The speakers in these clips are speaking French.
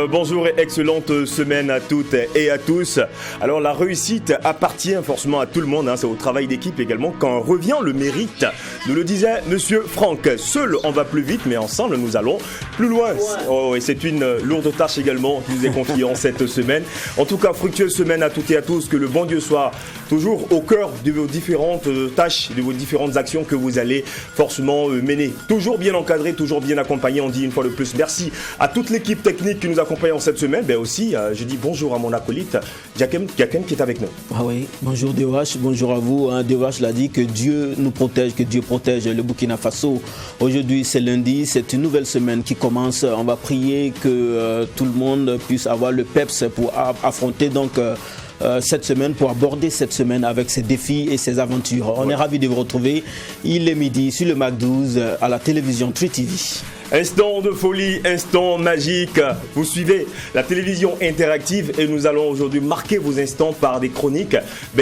Bonjour et excellente semaine à toutes et à tous. Alors la réussite appartient forcément à tout le monde, c'est au travail d'équipe également quand revient le mérite. Nous le disait Monsieur Franck, seul on va plus vite mais ensemble nous allons plus loin. Oh, et c'est une lourde tâche également qui nous est confiée en cette semaine. En tout cas, fructueuse semaine à toutes et à tous, que le bon Dieu soit toujours au cœur de vos différentes tâches, de vos différentes actions que vous allez forcément mener. Toujours bien encadré, toujours bien accompagné, on dit une fois de plus merci à toute l'équipe technique qui nous accompagne en cette semaine. Ben aussi, je dis bonjour à mon acolyte, Jakem qui est avec nous. Ah oui, bonjour DOH, bonjour à vous. DOH l'a dit, que Dieu nous protège, que Dieu protège le Burkina Faso. Aujourd'hui, c'est lundi, c'est une nouvelle semaine qui commence. On va prier que tout le monde puisse avoir le peps pour affronter donc cette semaine, pour aborder cette semaine avec ses défis et ses aventures. On est ravis de vous retrouver. Il est midi sur le MAC 12 à la télévision 3TV. Instant de folie, instant magique. Vous suivez la télévision interactive et nous allons aujourd'hui marquer vos instants par des chroniques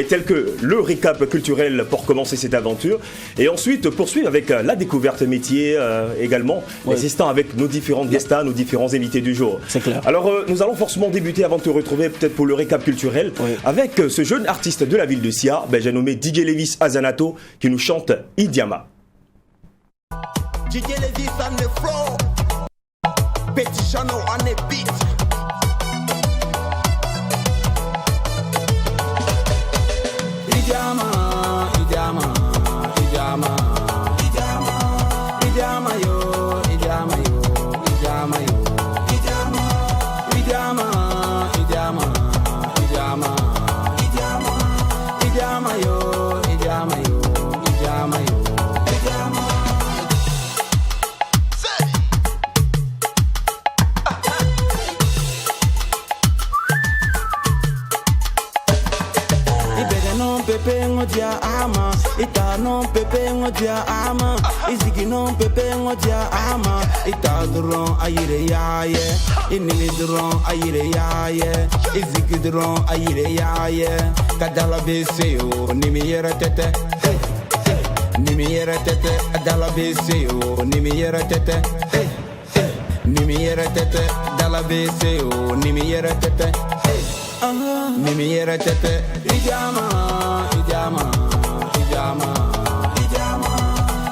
telles que le récap culturel pour commencer cette aventure et ensuite poursuivre avec la découverte métier également, les instants avec nos différentes guestas, nos différents invités du jour. C'est clair. Alors nous allons forcément débuter avant de te retrouver peut-être pour le récap culturel avec ce jeune artiste de la ville de Sia, j'ai nommé DJ Levis Azanato qui nous chante Idiama. DJ Levis on the floor, Petit Chano on the beat. Idiama, Idiama, Idiama, Idiama, Idiama yo, Idiama yo, Idiama yo, Idiama, Idiama, Idiama, Idiama, Idiama, Idiama yo, Idiama yo, Idiama yo. Pepe ngodia ama, ita non pepe ngodia ama, izigi non pepe ngodia ama, ita duron ayire yaye, inili duron ayire yaye, izigi duron ayire yaye, kadala beseo, nimi yere tete, nimi yere tete, kadala beseo, nimi yere tete, nimi yere tete, dala beseo, nimi yere tete. Mimi yere tete, Idiama, Idiama, Idiama, Idiama,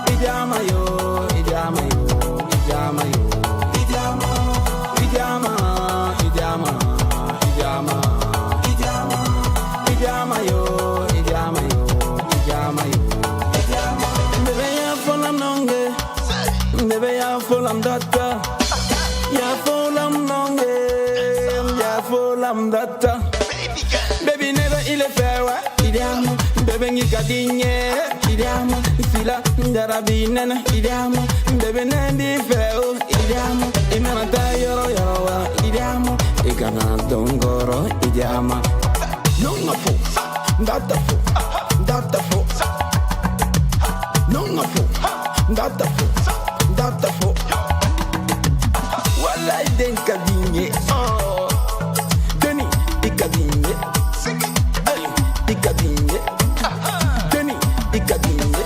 Idiama yo, Idiama yo, Idiama yo, Idiama, Idiama, Idiama, Idiama, Idiama, Idiama yo, Idiama yo, Idiama yo, Idiama. Bebe ya folam nonge, bebe ya folam data, ya folam nonge, ya folam data. Baby never il est fait ouais, Idiama. Baby ngi kadinye, Idiama. Fila ndarabinana, Idiama. Baby nendi fait oh, Idiama. Imana ta yoro yoro wa, Idiama. Ikana dongoro, Idiama. Nonga fo, data fo, data fo. Nonga fo, data fo, data fo. Wala iden kadinye, oh. Deni ikadinye. Ikadinye, Deni, Ikadinye.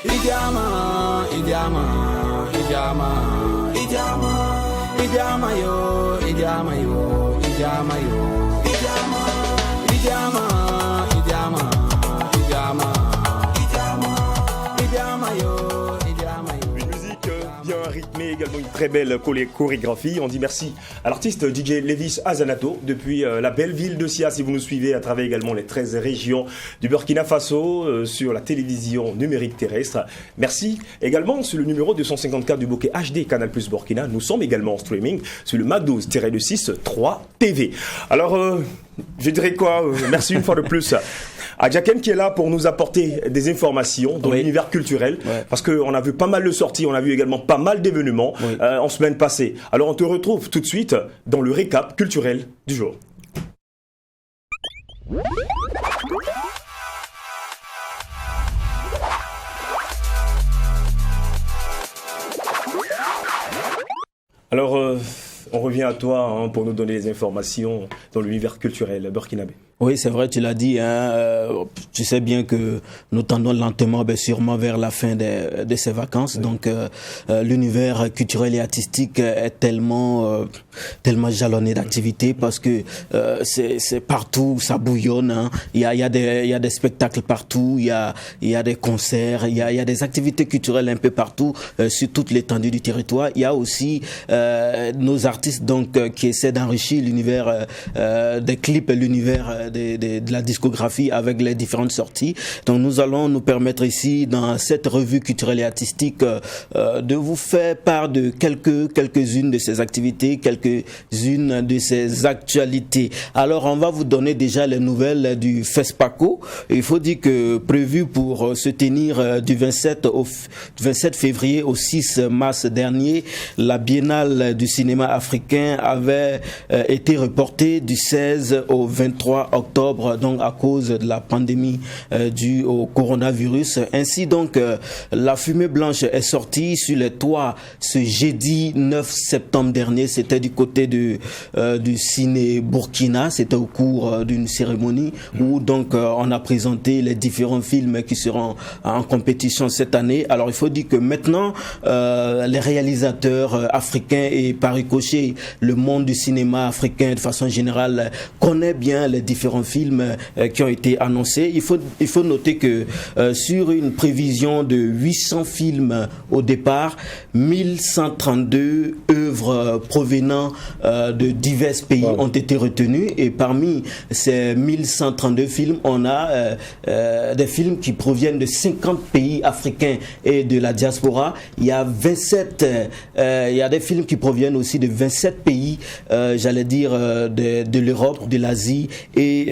Idiama, Idiama, Idiama, Idiama, Idiama yo, Idiama yo, Idiama yo, Idiama, Idiama, Idiama, Idiama, Idiama, Idiama yo, Idiama yo. Une musique bien rythmée également. également une très belle chorégraphie. On dit merci à l'artiste DJ Lévis Azanato depuis la belle ville de Sia. Si vous nous suivez à travers également les 13 régions du Burkina Faso sur la télévision numérique terrestre. Merci également sur le numéro 254 du bouquet HD Canal Plus Burkina. Nous sommes également en streaming sur le MAC 12-6-3 TV. Alors, je dirais quoi merci une fois de plus à Jacken qui est là pour nous apporter des informations dans l'univers culturel, parce qu'on a vu pas mal de sorties, on a vu également pas mal d'événements en semaine passée. Alors on te retrouve tout de suite dans le récap culturel du jour. Alors on revient à toi pour nous donner des informations dans l'univers culturel burkinabé. Oui, c'est vrai, tu l'as dit. Tu sais bien que nous tendons lentement, sûrement vers la fin de ces vacances. Oui. Donc, l'univers culturel et artistique est tellement jalonné d'activités parce que c'est partout, ça bouillonne. Hein. Il y a des spectacles partout, il y a des concerts, il y a des activités culturelles un peu partout sur toute l'étendue du territoire. Il y a aussi nos artistes donc qui essaient d'enrichir l'univers des clips, l'univers de la discographie avec les différentes sorties. Donc nous allons nous permettre ici dans cette revue culturelle et artistique de vous faire part de quelques-unes de ces activités, quelques-unes de ces actualités. Alors on va vous donner déjà les nouvelles du FESPACO. Il faut dire que prévu pour se tenir du 27 février au 6 mars dernier, la Biennale du cinéma africain avait été reportée du 16 au 23 octobre, donc à cause de la pandémie due au coronavirus. Ainsi donc, la fumée blanche est sortie sur les toits ce jeudi 9 septembre dernier. C'était du côté du Ciné Burkina. C'était au cours d'une cérémonie où donc on a présenté les différents films qui seront en compétition cette année. Alors il faut dire que maintenant, les réalisateurs africains et par ricochet, le monde du cinéma africain de façon générale connaît bien les différents films qui ont été annoncés. Il faut noter que sur une prévision de 800 films au départ, 1132 œuvres provenant de divers pays ont été retenues, et parmi ces 1132 films, on a des films qui proviennent de 50 pays africains et de la diaspora. Il y a des films qui proviennent aussi de 27 pays, j'allais dire de l'Europe, de l'Asie et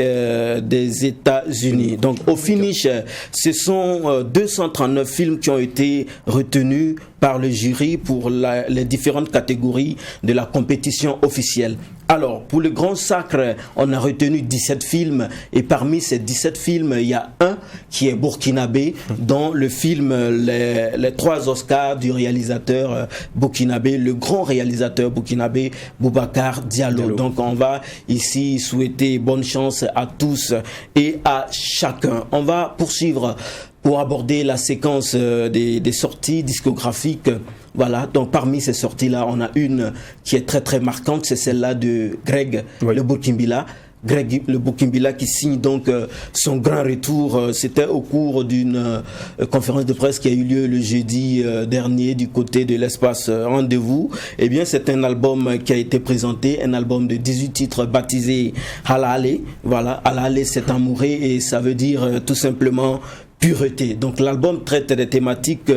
des États-Unis. Donc au finish, ce sont 239 films qui ont été retenus par le jury pour les différentes catégories de la compétition officielle. Alors, pour le Grand Sacre, on a retenu 17 films, et parmi ces 17 films, il y a un qui est burkinabé, dont le film les 3 Oscars du réalisateur burkinabé, le grand réalisateur burkinabé Boubacar Diallo. Donc, on va ici souhaiter bonne chance à tous et à chacun. On va poursuivre pour aborder la séquence des sorties discographiques. Voilà, donc parmi ces sorties-là, on a une qui est très très marquante, c'est celle-là de Greg, le Burkimbila. Greg le Burkimbila qui signe donc son grand retour. C'était au cours d'une conférence de presse qui a eu lieu le jeudi dernier du côté de l'espace Rendez-vous. Eh bien, c'est un album qui a été présenté, un album de 18 titres baptisé Halale. Voilà, Halale c'est amouré et ça veut dire tout simplement pureté. Donc l'album traite des thématiques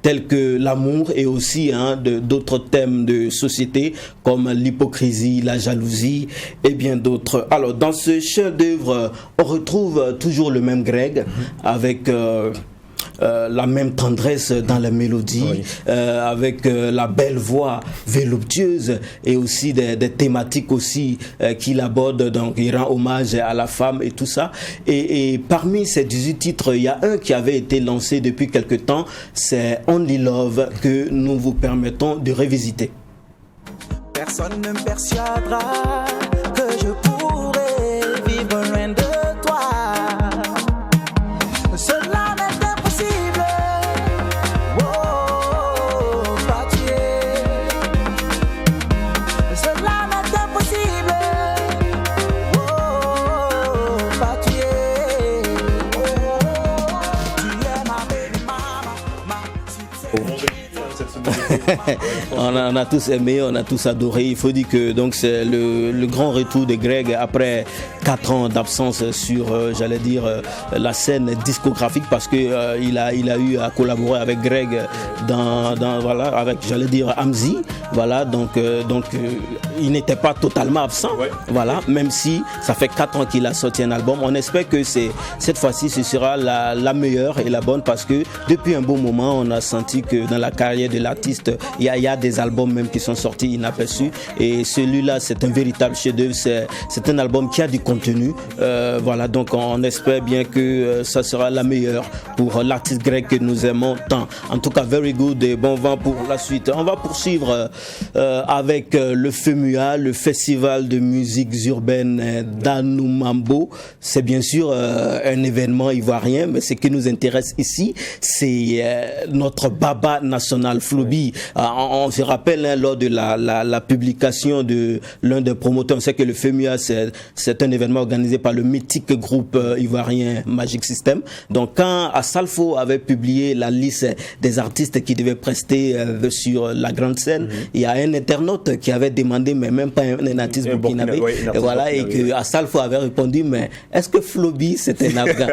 telles que l'amour et aussi d'autres thèmes de société comme l'hypocrisie, la jalousie et bien d'autres. Alors dans ce chef-d'œuvre, on retrouve toujours le même Greg avec la même tendresse dans la mélodie, avec la belle voix voluptueuse et aussi des thématiques aussi qu'il aborde. Donc il rend hommage à la femme et tout ça. Et parmi ces 18 titres, il y a un qui avait été lancé depuis quelque temps, c'est Only Love, que nous vous permettons de revisiter. Personne ne me persuadera que je pourrais vivre loin de toi. Cela m'est impossible. Oh, pas tuer. Cela m'est impossible. Oh, pas tuer. Tu es ma baby mama, ma succès. on a tous aimé, on a tous adoré. Il faut dire que donc c'est le grand retour de Greg après 4 ans d'absence sur, j'allais dire, la scène discographique, parce que il a eu à collaborer avec Greg dans voilà, avec, j'allais dire, Amzi. Voilà, donc il n'était pas totalement absent. Ouais. Voilà, même si ça fait 4 ans qu'il a sorti un album. On espère que cette fois-ci ce sera la meilleure et la bonne, parce que depuis un bon moment on a senti que dans la carrière de l'artiste il y a des albums même qui sont sortis inaperçus, et celui-là c'est un véritable chef-d'œuvre. C'est un album qui a du contenu. Voilà, donc on espère bien que ça sera la meilleure pour l'artiste grec que nous aimons tant. En tout cas, very good et bon vent pour la suite. On va poursuivre avec le FEMUA, le Festival de musiques urbaines d'Anoumambo. C'est bien sûr un événement ivoirien, mais ce qui nous intéresse ici, c'est notre baba national, Flobi. On se rappelle lors de la publication de l'un des promoteurs, on sait que le FEMUA, c'est un événement organisé par le mythique groupe ivoirien Magic System. Donc quand Asalfo avait publié la liste des artistes qui devaient prester sur la grande scène, il y a un internaute qui avait demandé, mais même pas un artiste burkinabé, et voilà, et que Asalfo avait répondu, mais est-ce que Flobi c'est un Afghan?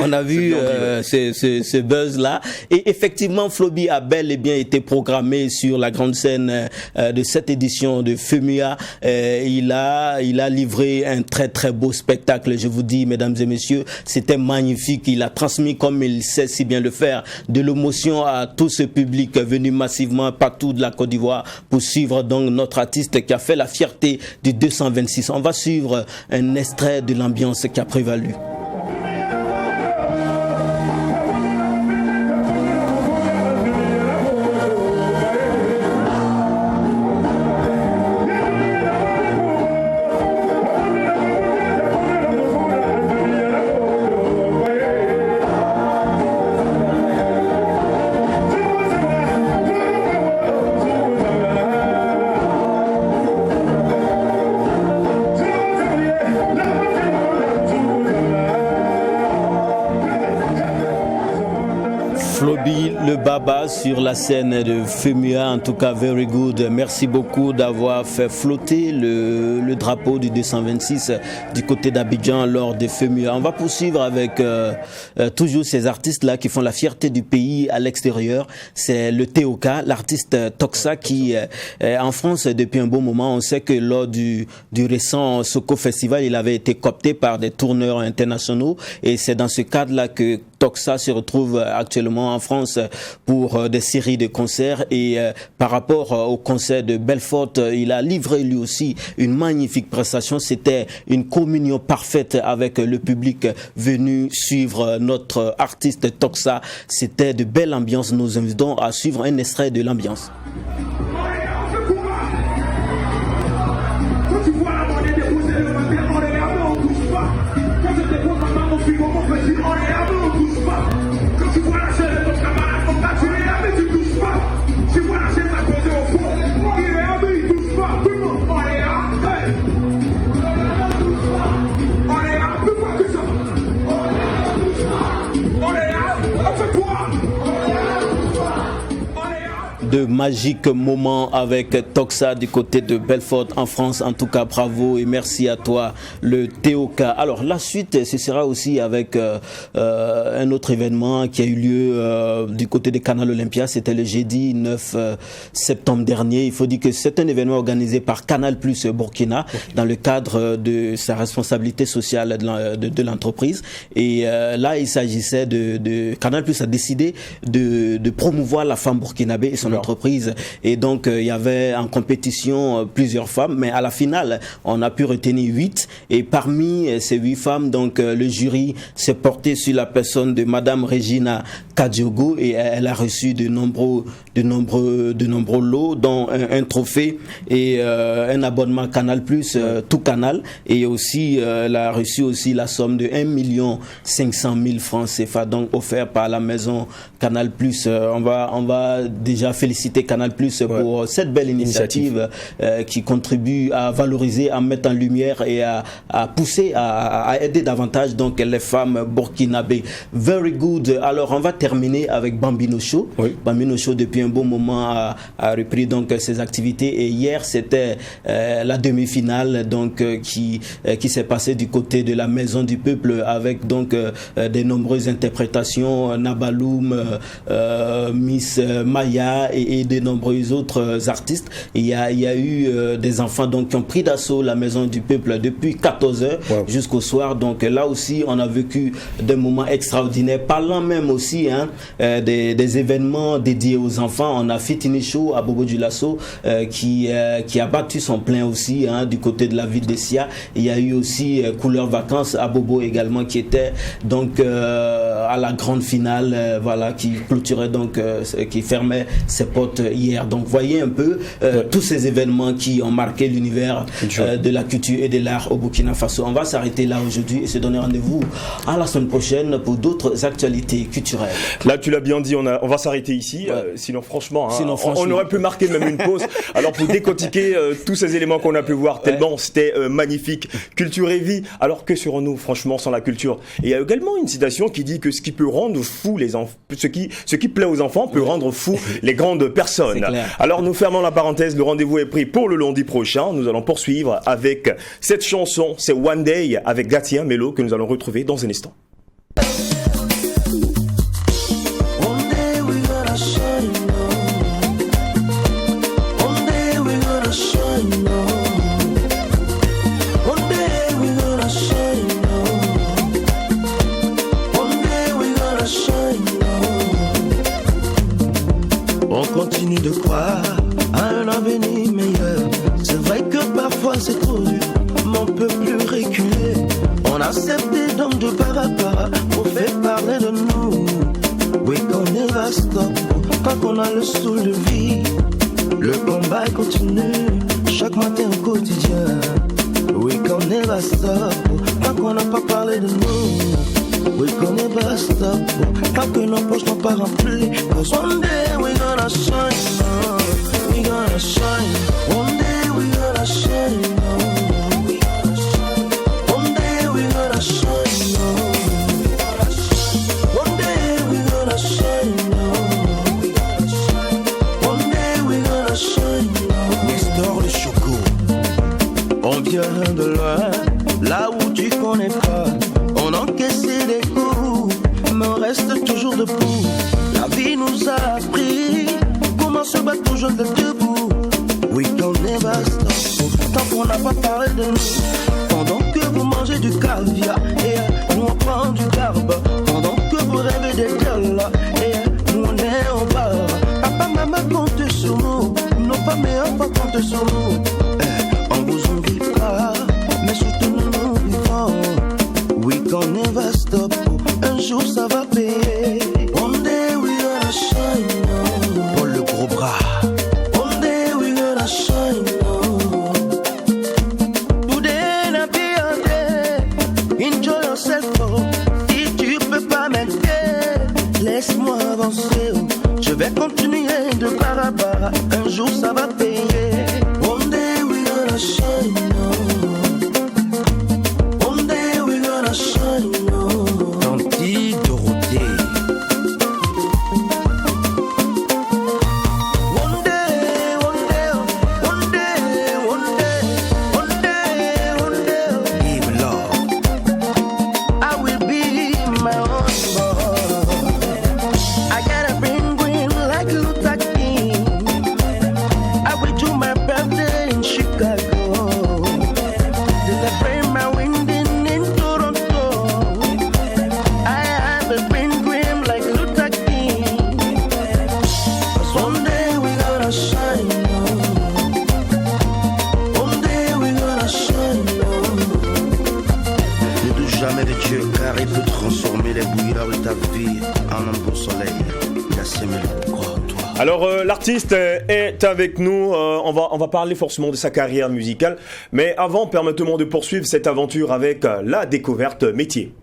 On a vu ce buzz là, et effectivement Flobi a bel et bien été programmé sur la grande scène de cette édition de FEMUA. Il a livré un très très beau spectacle, je vous dis, mesdames et messieurs, c'était magnifique. Il a transmis, comme il sait si bien le faire, de l'émotion à tout ce public venu massivement partout de la Côte d'Ivoire pour suivre donc notre artiste qui a fait la fierté du 226. On va suivre un extrait de l'ambiance qui a prévalu. Flobi, le baba sur la scène de FEMUA, en tout cas very good. Merci beaucoup d'avoir fait flotter le drapeau du 226 du côté d'Abidjan lors de FEMUA. On va poursuivre avec toujours ces artistes-là qui font la fierté du pays à l'extérieur. C'est le TOK, l'artiste Toxa qui en France depuis un bon moment. On sait que lors du récent Soko Festival, il avait été coopté par des tourneurs internationaux, et c'est dans ce cadre-là que Toxa se retrouve actuellement en France pour des séries de concerts, et par rapport au concert de Belfort, il a livré lui aussi une magnifique prestation. C'était une communion parfaite avec le public venu suivre notre artiste Toxa. C'était de belles ambiances. Nous invitons à suivre un extrait de l'ambiance. De magiques moments avec Toxa du côté de Belfort en France. En tout cas, bravo et merci à toi, le TOK. Alors, la suite, ce sera aussi avec un autre événement qui a eu lieu du côté de Canal Olympia. C'était le jeudi 9 septembre dernier. Il faut dire que c'est un événement organisé par Canal Plus Burkina dans le cadre de sa responsabilité sociale de l'entreprise. Et là, il s'agissait de Canal Plus a décidé de promouvoir la femme burkinabé et son entreprise, et donc il y avait en compétition plusieurs femmes, mais à la finale on a pu retenir 8, et parmi ces 8 femmes, donc le jury s'est porté sur la personne de Madame Regina Kadiogo, et elle a reçu de nombreux lots, dont un trophée et un abonnement Canal+, tout Canal, et aussi elle a reçu aussi la somme de 1 500 000 francs CFA, donc offert par la maison Canal+. On va déjà féliciter féliciter Canal Plus pour cette belle initiative qui contribue à valoriser, à mettre en lumière et à pousser, à aider davantage donc les femmes burkinabées. Very good. Alors on va terminer avec Bambino Show. Bambino Show depuis un bon moment a repris donc ses activités et hier c'était la demi-finale donc qui s'est passée du côté de la Maison du Peuple avec donc des nombreuses interprétations, Nabaloum, Miss Maya et de nombreux autres artistes. Il y a eu des enfants donc qui ont pris d'assaut la Maison du Peuple depuis 14h jusqu'au soir. Donc là aussi on a vécu des moments extraordinaires, parlant même aussi des événements dédiés aux enfants. On a Fitini Show à Bobo Dioulasso qui a battu son plein aussi du côté de la ville de Sia. Il y a eu aussi Couleur Vacances à Bobo également qui était donc à la grande finale qui clôturait donc qui fermait ses portes hier. Donc voyez un peu tous ces événements qui ont marqué l'univers de la culture et de l'art au Burkina Faso. On va s'arrêter là aujourd'hui et se donner rendez-vous à la semaine prochaine pour d'autres actualités culturelles. Là tu l'as bien dit, on va s'arrêter ici. Sinon franchement, on aurait pu marquer même une pause. Alors pour décortiquer tous ces éléments qu'on a pu voir tellement c'était magnifique. Culture et vie. Alors que serons-nous franchement sans la culture? Et il y a également une citation qui dit que ce qui peut rendre fou les enfants, ce qui plaît aux enfants peut rendre fou les grandes personnes. Alors nous fermons la parenthèse, le rendez-vous est pris pour le lundi prochain. Nous allons poursuivre avec cette chanson, c'est One Day avec Gatien Melo que nous allons retrouver dans un instant. On continue de croire à un avenir meilleur. C'est vrai que parfois c'est trop dur, mais on peut plus reculer. On a accepté donc de para pour faire parler de nous. Oui, qu'on never stop quand on a le soul de vie. Le combat continue chaque matin au quotidien. Oui, qu'on never stop quand on n'a pas parlé de nous. We gonna never stop tant que nos poches n'ont pas rempli. Cause one day we gonna shine, we gonna shine. One day we gonna shine, one day we gonna shine. One day we gonna shine, one day we gonna shine. Nestor le Choco. On vient de loin, là où tu connais pas. On encaisse des coups, mais on reste toujours debout. La vie nous a appris comment se battre toujours de debout. We can never stop, tant qu'on n'a pas parlé de nous. Pendant que vous mangez du caviar, et nous on prend du garbe. Pendant que vous rêvez des dollars, et nous on est en bar. Papa, maman compte sur nous, nos femmes et enfants comptent sur nous. On vous envie pas, mais surtout nous vivons. We can never stop, un jour ça va payer. One day we gonna shine, oh. Paul le gros bras. One day we gonna shine, oh. Today na be a day, enjoy yourself, oh. Si tu peux pas m'aider, laisse-moi avancer, oh. Je vais continuer de para, un jour ça va payer. One day we gonna shine, oh. Tanti Dorothée. One day, one day, one day, one day, one day, one day. Live love. I will be my own boy. I gotta bring green like Luther King. I will do my birthday in Chicago. Celebrate my wedding in Toronto. I have a green cream like Luther King. 'Cause one day we gonna shine, oh. One day we gonna shine, oh. Ne doute jamais de Dieu, car il peut transformer les bouillards de ta vie en un beau soleil. Il a semé le croix en toi. Alors l'artiste est avec nous, on va parler forcément de sa carrière musicale, mais avant permettez-moi de poursuivre cette aventure avec la découverte métier.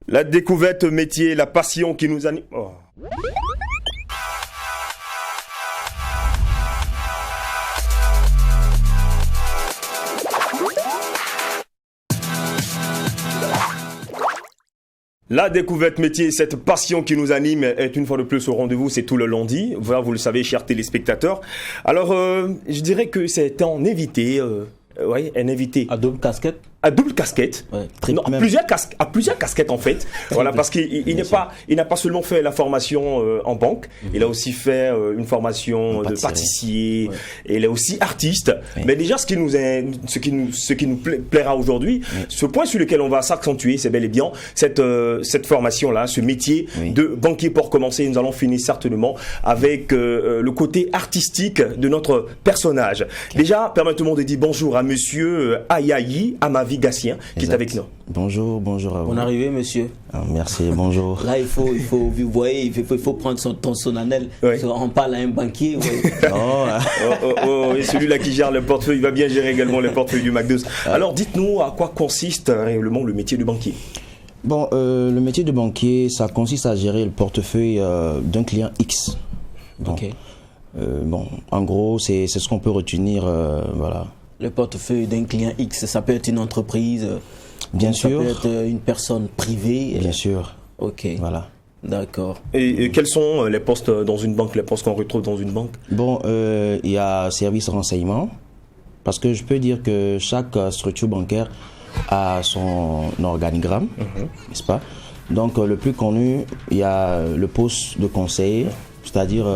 La découverte métier, la passion qui nous anime. Oh. La découverte métier, cette passion qui nous anime est une fois de plus au rendez-vous, c'est tout le lundi. Voilà, vous le savez, chers téléspectateurs. Alors, je dirais que c'est un invité, un invité. À double casquette. À double casquette, ouais, non, à plusieurs casquettes en fait. Voilà, parce qu'il n'a pas seulement fait la formation en banque, il a aussi fait une formation de pâtissier, et il est aussi artiste. Oui. Mais déjà, ce qui nous plaira aujourd'hui, ce point sur lequel on va s'accentuer, c'est bel et bien cette formation-là, ce métier de banquier. Pour commencer, nous allons finir certainement avec le côté artistique de notre personnage. Okay. Déjà, permettez-moi de dire bonjour à monsieur Ayayi Amavi Gatien, qui est avec nous. Bonjour à vous. Bonne arrivée, monsieur. Ah, merci, bonjour. Là, vous voyez, il faut prendre ton solennel. Oui. On parle à un banquier. Oui. Et celui-là qui gère le portefeuille, il va bien gérer également le portefeuille du McDo. Alors, dites-nous à quoi consiste réellement le métier de banquier. Bon, le métier de banquier, ça consiste à gérer le portefeuille d'un client X. Bon, okay. En gros, c'est ce qu'on peut retenir, voilà. Le portefeuille d'un client X, ça peut être une entreprise, bien sûr. Ça peut être une personne privée. Bien sûr. Ok. Voilà. D'accord. Et quels sont les postes dans une banque, les postes qu'on retrouve dans une banque? Bon, il y a service renseignement, parce que je peux dire que chaque structure bancaire a son organigramme, n'est-ce pas? Donc le plus connu, il y a le poste de conseiller, c'est-à-dire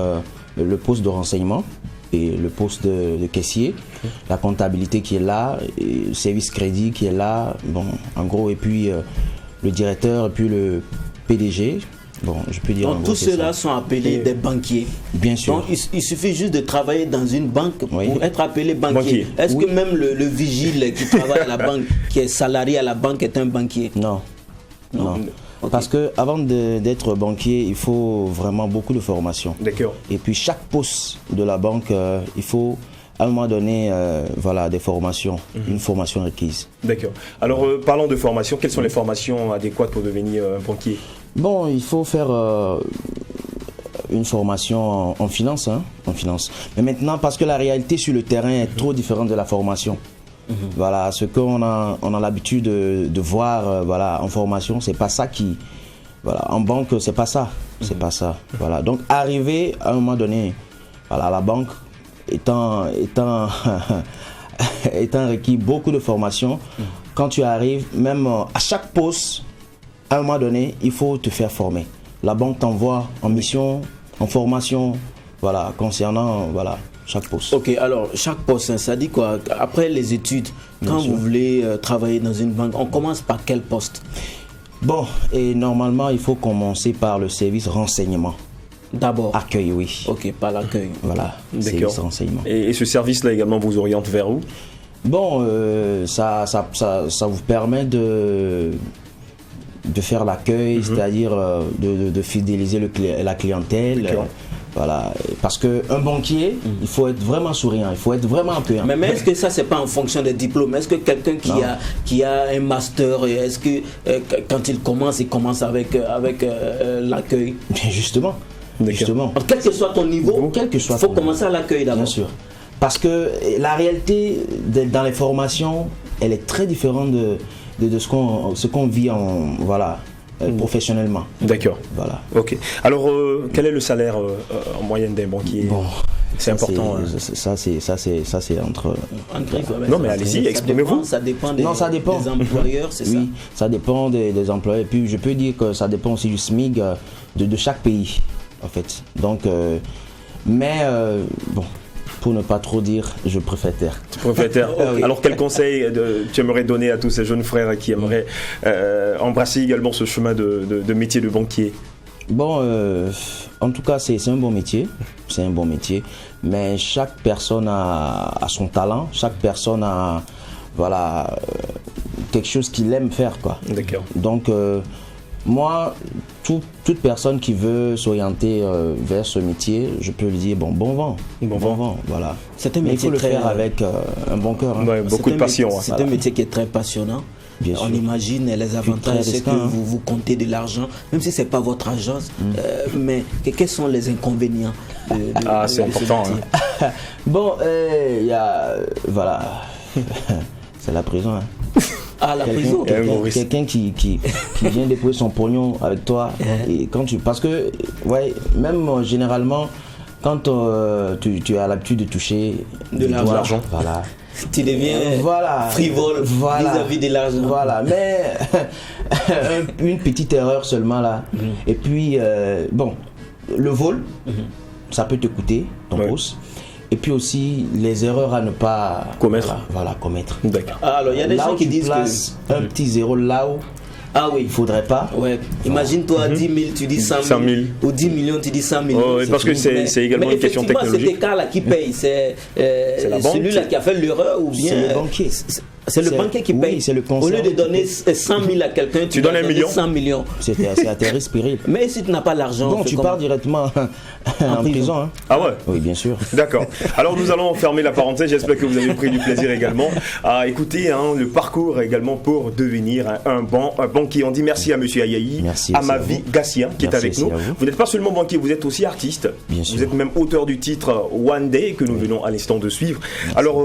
le poste de renseignement et le poste de caissier, la comptabilité qui est là, le service crédit qui est là, bon, en gros, et puis le directeur et puis le PDG. Bon, je peux dire. Donc tous ceux-là sont appelés des banquiers. Bien sûr. Donc il suffit juste de travailler dans une banque pour être appelé banquier. Est-ce que même le vigile qui travaille à la banque, qui est salarié à la banque, est un banquier? Non. Okay. Parce que avant d'être banquier, il faut vraiment beaucoup de formation. D'accord. Et puis chaque poste de la banque, il faut à un moment donné, des formations, une formation requise. D'accord. Alors parlons de formation, quelles sont les formations adéquates pour devenir banquier? Bon, il faut faire une formation en finance, en finance. Mais maintenant, parce que la réalité sur le terrain est trop différente de la formation. Voilà, ce qu'on a l'habitude de voir en formation, c'est pas ça qui... Voilà, en banque, c'est pas ça. C'est pas ça. Voilà, donc arriver à un moment donné à la banque, étant requis beaucoup de formation, quand tu arrives, même à chaque poste, à un moment donné, il faut te faire former. La banque t'envoie en mission, en formation, voilà, concernant chaque poste. Ok, alors chaque poste, ça dit quoi? Après les études, quand vous voulez travailler dans une banque, on commence par quel poste? Bon, et normalement, il faut commencer par le service renseignement. D'abord. Accueil, oui. Ok, par l'accueil. Voilà, service renseignement. Et ce service-là également vous oriente vers où? Bon, ça vous permet de faire l'accueil, c'est-à-dire de fidéliser la clientèle. Voilà, parce qu'un banquier, il faut être vraiment souriant, il faut être vraiment accueillant. Mais est-ce que ça, c'est pas en fonction des diplômes? Est-ce que quelqu'un qui a un master, est-ce que quand il commence avec l'accueil? Justement. Alors, quel que soit ton niveau, il faut commencer à l'accueil d'abord. Bien sûr. Parce que la réalité dans les formations, elle est très différente de ce qu'on vit professionnellement. D'accord. Voilà. Ok. Alors, quel est le salaire en moyenne d'un banquier? Bon, c'est important. Ça c'est entre. Non, mais allez-y, exprimez-vous. Ça dépend des employeurs, c'est ça. Oui, ça dépend des employeurs. Et puis, je peux dire que ça dépend aussi du SMIC de chaque pays, en fait. Donc, pour ne pas trop dire, je préfère taire. Tu préfères taire. Oui. Alors, quel conseil tu aimerais donner à tous ces jeunes frères qui aimeraient embrasser également ce chemin de métier de banquier? Bon, en tout cas, c'est un bon métier. C'est un bon métier. Mais chaque personne a son talent. Chaque personne a quelque chose qu'il aime faire, quoi. D'accord. Donc, moi, toute personne qui veut s'orienter vers ce métier, je peux lui dire bon vent, voilà. C'est un métier il faut le faire avec un bon cœur. Ouais, beaucoup de passion. C'est un métier qui est très passionnant. Bien On sûr. imagine les avantages, c'est que risquant, hein. vous comptez de l'argent, même si c'est pas votre agence. Mais quels sont les inconvénients c'est de ce important, métier? Bon, il y a... voilà. C'est la prison. Hein. Ah, la prison. Maurice. Quelqu'un qui vient déposer son pognon avec toi. Et quand parce que, ouais, même généralement, quand tu as l'habitude de toucher De l'argent. Voilà. Tu deviens frivole vis-à-vis de l'argent. Voilà, mais une petite erreur seulement là. Et puis, bon, le vol, ça peut te coûter ton pouce. Et puis aussi, les erreurs à ne pas Commettre. Voilà, commettre. D'accord. Alors, il y a des Là gens où qui tu disent places un petit zéro là où Ah oui. il faudrait pas. Ouais. Imagine-toi 10 000, tu dis 100 000. 100 000. Ou 10 millions, tu dis 100 millions. Oh, oui, parce que c'est également mais une question effectivement, technologique. cet écart-là qui paye, c'est la banque celui-là qui a fait l'erreur ou bien. C'est le banquier. C'est le banquier qui paye. Oui, c'est le Au lieu de conseiller. donner 100 000 à quelqu'un, tu donnes vas un donner million. 100 millions. C'est à tes risques périls. Mais si tu n'as pas l'argent, Bon, on fait tu comment? pars directement en prison. Hein. Ah ouais. Oui, bien sûr. D'accord. Alors nous allons fermer la parenthèse. J'espère que vous avez pris du plaisir également à écouter le parcours également pour devenir un banquier. On dit merci à Monsieur Ayayi, Merci à aussi Mavi à vous. Gassia qui est Merci avec aussi nous. à vous. Vous n'êtes pas seulement banquier, vous êtes aussi artiste. Bien sûr. Vous êtes même auteur du titre One Day que nous venons à l'instant de suivre. Alors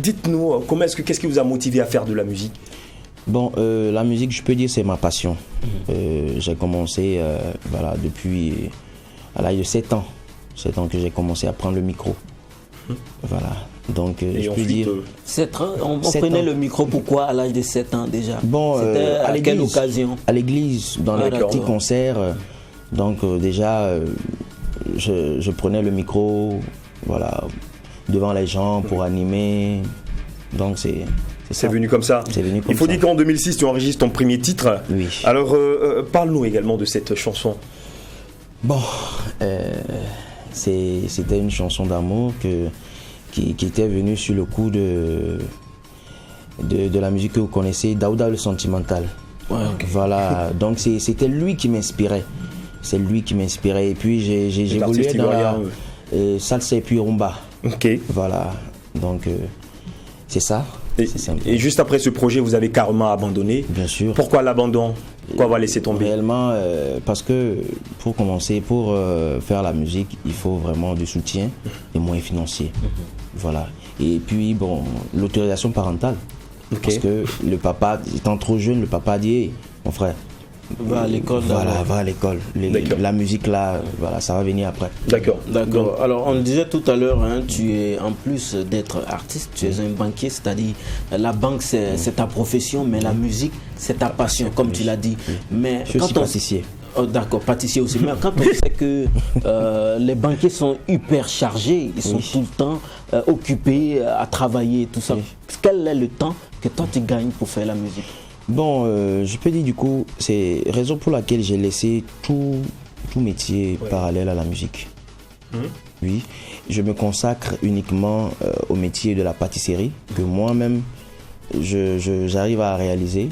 dites-nous qu'est-ce qui vous a motivé à faire de la musique? Bon, la musique, je peux dire, c'est ma passion. J'ai commencé voilà, depuis à l'âge de 7 ans. 7 ans que j'ai commencé à prendre le micro. Voilà. Donc, Et je peux ensuite, dire. On 7 prenait ans. le micro pourquoi à l'âge de 7 ans déjà? Bon, C'était à quelle l'église. occasion? À l'église, dans les d'accord. petits concerts. Donc, déjà, je prenais le micro, voilà, devant les gens pour animer. Donc, c'est c'est ça. venu comme ça. C'est venu comme Il faut ça. dire qu'en 2006, tu enregistres ton premier titre. Oui. Alors, parle-nous également de cette chanson. Bon, c'était une chanson d'amour qui était venue sur le coup de la musique que vous connaissez, Daouda le Sentimental. Ouais, ok. Voilà, donc c'était lui qui m'inspirait. C'est lui qui m'inspirait. Et puis j'ai évolué artiste dans la ivoirien, salsa et puis rumba. Ok. Voilà, donc c'est ça. C'est simple. Et juste après ce projet, vous avez carrément abandonné. Bien sûr. Pourquoi l'abandon? Pourquoi on va laisser tomber? Réellement, parce que pour commencer, pour faire la musique, il faut vraiment du soutien, des moyens financiers. Voilà. Et puis, bon, l'autorisation parentale. Ok. Parce que le papa, étant trop jeune, le papa a dit hey, mon frère, Va à l'école. voilà, d'abord. va à l'école. D'accord. La musique là, voilà, ça va venir après. D'accord. D'accord. Alors, on le disait tout à l'heure, hein, tu es, en plus d'être artiste, tu es un banquier, c'est-à-dire la banque, c'est ta profession, mais la musique, c'est ta passion, comme tu l'as dit. Mais Je suis aussi quand on... pâtissier. Oh, d'accord, pâtissier aussi. Mais quand on sait que les banquiers sont hyper chargés, ils sont tout le temps occupés à travailler et tout ça, quel est le temps que toi tu gagnes pour faire la musique? Bon, je peux dire du coup, c'est raison pour laquelle j'ai laissé tout métier parallèle à la musique. Oui, je me consacre uniquement au métier de la pâtisserie que moi-même j'arrive à réaliser.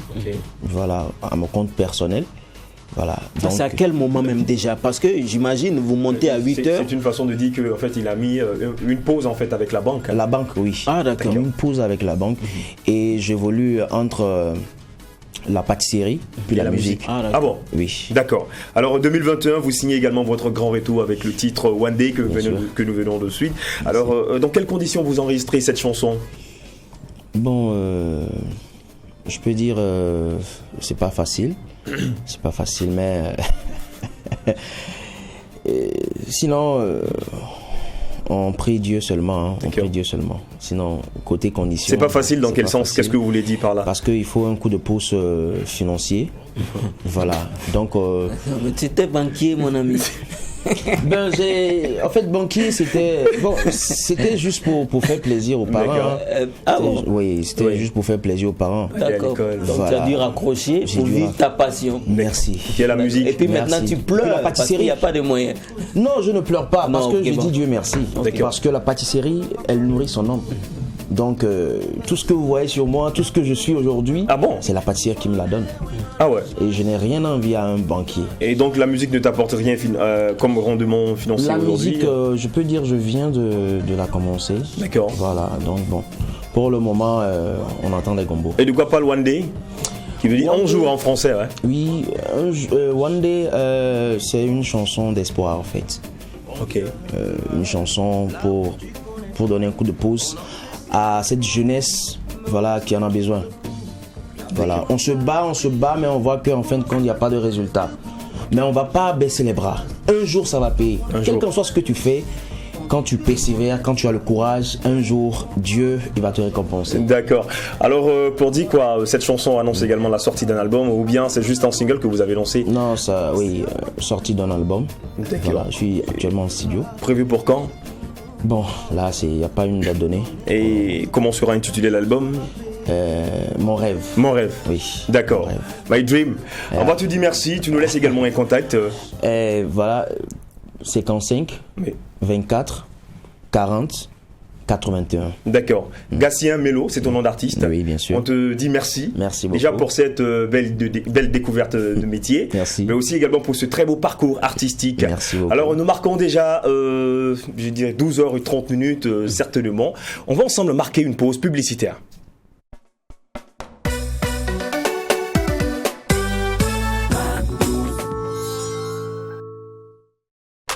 Voilà, à mon compte personnel. Voilà. Ça, c'est à quel moment même déjà? Parce que j'imagine, vous montez à 8 heures. C'est une façon de dire qu'en fait, il a mis une pause en fait avec la banque. La banque, oui. Ah, d'accord. Une pause avec la banque et j'évolue entre la pâtisserie puis la musique. Ah, Ah d'accord. bon? Oui. D'accord. Alors en 2021, vous signez également votre grand retour avec le titre One Day que sûr. nous venons de suite. Alors dans quelles conditions vous enregistrez cette chanson? Bon, je peux dire, c'est pas facile. C'est pas facile, mais sinon, on prie Dieu seulement. Hein, on prie Dieu seulement. Sinon, côté conditions. C'est pas facile dans c'est quel pas sens? facile. Qu'est-ce que vous voulez dire par là? Parce qu'il faut un coup de pouce financier. Voilà. Donc, Mais tu étais banquier, mon ami. en fait, banquier, c'était juste pour faire plaisir aux parents. D'accord. hein. Ah bon? Oui, c'était juste pour faire plaisir aux parents. Aller à D'accord. l'école. Donc Voilà. tu as dû raccrocher J'ai pour dû vivre ta passion. Merci. Qui est la musique. Et puis Merci. maintenant tu pleures Puis la parce qu'il pâtisserie. n'y a pas de moyens. Non, je ne pleure pas parce Non, que ok, je bon. dis Dieu merci. D'accord. Parce que la pâtisserie, elle nourrit son homme. Donc, tout ce que vous voyez sur moi, tout ce que je suis aujourd'hui, Ah bon? c'est la pâtissière qui me la donne. Ah ouais. Et je n'ai rien envie à un banquier. Et donc la musique ne t'apporte rien comme rendement financier La aujourd'hui? musique, je peux dire, je viens de la commencer. D'accord. Voilà, donc bon. Pour le moment, on entend des gombos. Et de quoi parle One Day? Qui veut dire un jour en français, ouais. Oui, One Day, c'est une chanson d'espoir en fait. Ok. Une chanson pour donner un coup de pouce à cette jeunesse, voilà, qui en a besoin. Voilà, on se bat, mais on voit qu'en fin de compte, il n'y a pas de résultat. Mais on ne va pas baisser les bras. Un jour, ça va payer. Quel que soit ce que tu fais, quand tu persévères, quand tu as le courage, un jour, Dieu, il va te récompenser. D'accord. Alors, pour dire quoi, cette chanson annonce également la sortie d'un album ou bien c'est juste un single que vous avez lancé? Non, ça, oui, sortie d'un album. D'accord. Voilà, je suis actuellement en studio. Prévu pour quand? Bon, là, il n'y a pas une date donnée. Et comment sera intitulé l'album? Mon rêve. Mon rêve. Oui. D'accord. My Dream. On va te dire merci. Tu nous laisses également un contact. Voilà, 55 Oui. 24 40 81. D'accord. Gatien Melo, c'est ton nom d'artiste. Oui, bien sûr. On te dit merci. Merci beaucoup. Déjà pour cette belle découverte de métier. Merci. Mais aussi également pour ce très beau parcours artistique. Merci beaucoup. Alors nous marquons déjà, je dirais 12h30 certainement. On va ensemble marquer une pause publicitaire.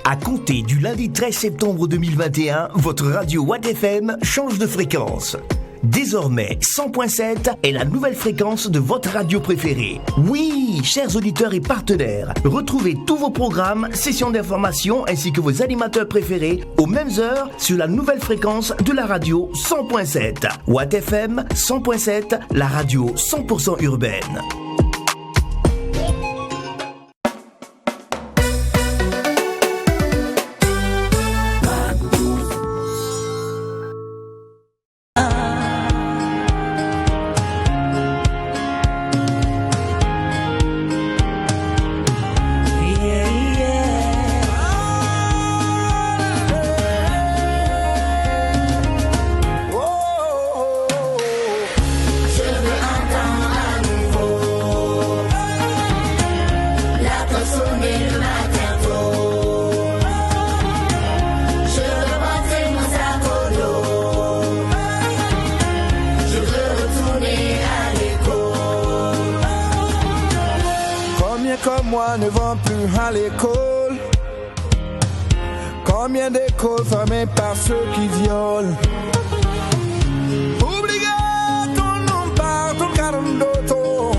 À compter du lundi 13 septembre 2021, votre radio Watt FM change de fréquence. Désormais, 100.7 est la nouvelle fréquence de votre radio préférée. Oui, chers auditeurs et partenaires, retrouvez tous vos programmes, sessions d'information ainsi que vos animateurs préférés aux mêmes heures sur la nouvelle fréquence de la radio 100.7. Watt FM 100.7, la radio 100% urbaine. Comme moi ne vont plus à l'école. Combien d'écoles fermées par ceux qui violent. Obligato non parto carondoto.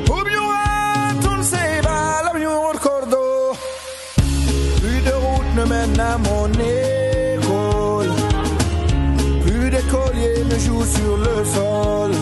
Obligato non se va la mio ricordo. Plus de route ne mène à mon école. Plus d'écoliers ne jouent sur le sol.